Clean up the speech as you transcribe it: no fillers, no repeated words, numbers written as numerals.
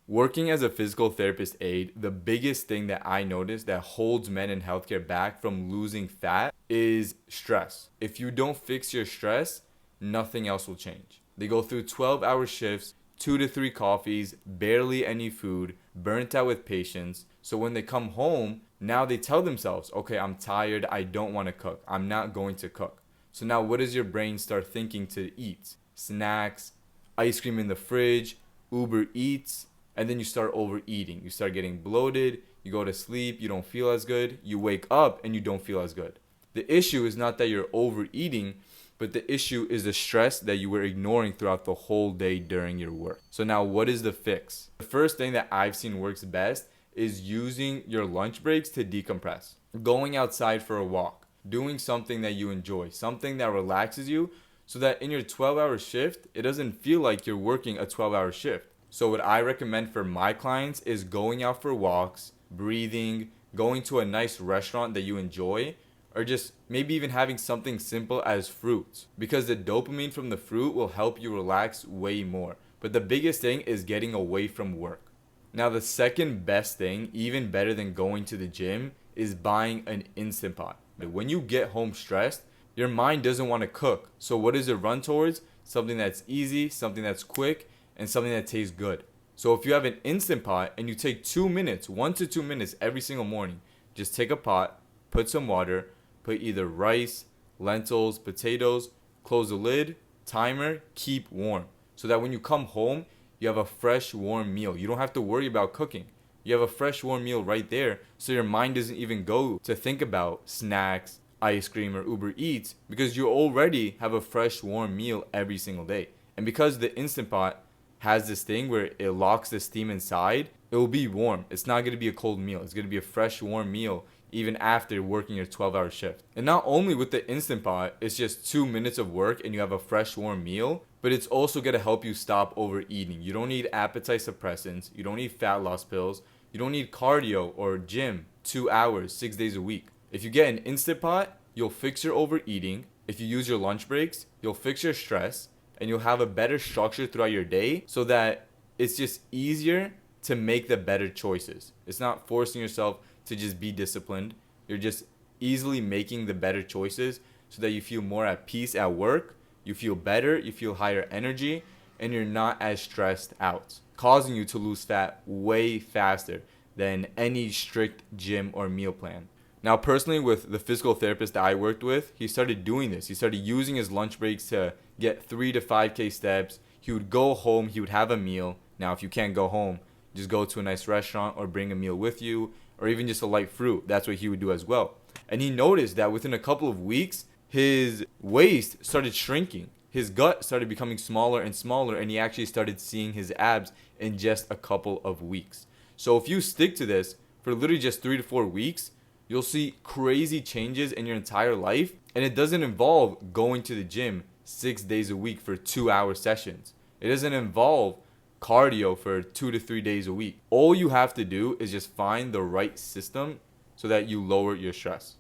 Working as a physical therapist aide, the biggest thing that I notice that holds men in healthcare back from losing fat is stress. If you don't fix your stress, nothing else will change. They go through 12-hour shifts, 2 to 3 coffees, barely any food, burnt out with patients. So when they come home, now they tell themselves, okay, I'm tired, I don't want to cook, I'm not going to cook. So now what does your brain start thinking to eat? Snacks, ice cream in the fridge, Uber Eats, and then you start overeating. You start getting bloated, you go to sleep, you don't feel as good, you wake up and you don't feel as good. The issue is not that you're overeating, but the issue is the stress that you were ignoring throughout the whole day during your work. So now what is the fix? The first thing that I've seen works best is using your lunch breaks to decompress. Going outside for a walk, doing something that you enjoy, something that relaxes you, so that in your 12-hour shift, it doesn't feel like you're working a 12-hour shift. So what I recommend for my clients is going out for walks, breathing, going to a nice restaurant that you enjoy, or just maybe even having something simple as fruits, because the dopamine from the fruit will help you relax way more. But the biggest thing is getting away from work. Now the second best thing, even better than going to the gym, is buying an Instant Pot. When you get home stressed, your mind doesn't want to cook. So what does it run towards? Something that's easy, something that's quick, and something that tastes good. So if you have an Instant Pot and you take 2 minutes, 1 to 2 minutes every single morning, just take a pot, put some water, put either rice, lentils, potatoes, close the lid, timer, keep warm. So that when you come home, you have a fresh, warm meal. You don't have to worry about cooking. You have a fresh, warm meal right there, so your mind doesn't even go to think about snacks, ice cream, or Uber Eats, because you already have a fresh, warm meal every single day. And because the Instant Pot has this thing where it locks the steam inside, it will be warm. It's not going to be a cold meal. It's going to be a fresh, warm meal even after working your 12-hour shift. And not only with the Instant Pot, it's just 2 minutes of work and you have a fresh, warm meal, but it's also going to help you stop overeating. You don't need appetite suppressants. You don't need fat loss pills. You don't need cardio or gym 2 hours, 6 days a week. If you get an Instant Pot, you'll fix your overeating. If you use your lunch breaks, you'll fix your stress, and you'll have a better structure throughout your day so that it's just easier to make the better choices. It's not forcing yourself to just be disciplined. You're just easily making the better choices so that you feel more at peace at work, you feel better, you feel higher energy, and you're not as stressed out, causing you to lose fat way faster than any strict gym or meal plan. Now, personally, with the physical therapist that I worked with, he started doing this. He started using his lunch breaks to get 3 to 5K steps. He would go home, he would have a meal. Now, if you can't go home, just go to a nice restaurant or bring a meal with you, or even just a light fruit. That's what he would do as well. And he noticed that within a couple of weeks, his waist started shrinking. His gut started becoming smaller and smaller, and he actually started seeing his abs in just a couple of weeks. So if you stick to this for literally just 3 to 4 weeks, you'll see crazy changes in your entire life. And it doesn't involve going to the gym 6 days a week for 2-hour sessions. It doesn't involve cardio for 2 to 3 days a week. All you have to do is just find the right system so that you lower your stress.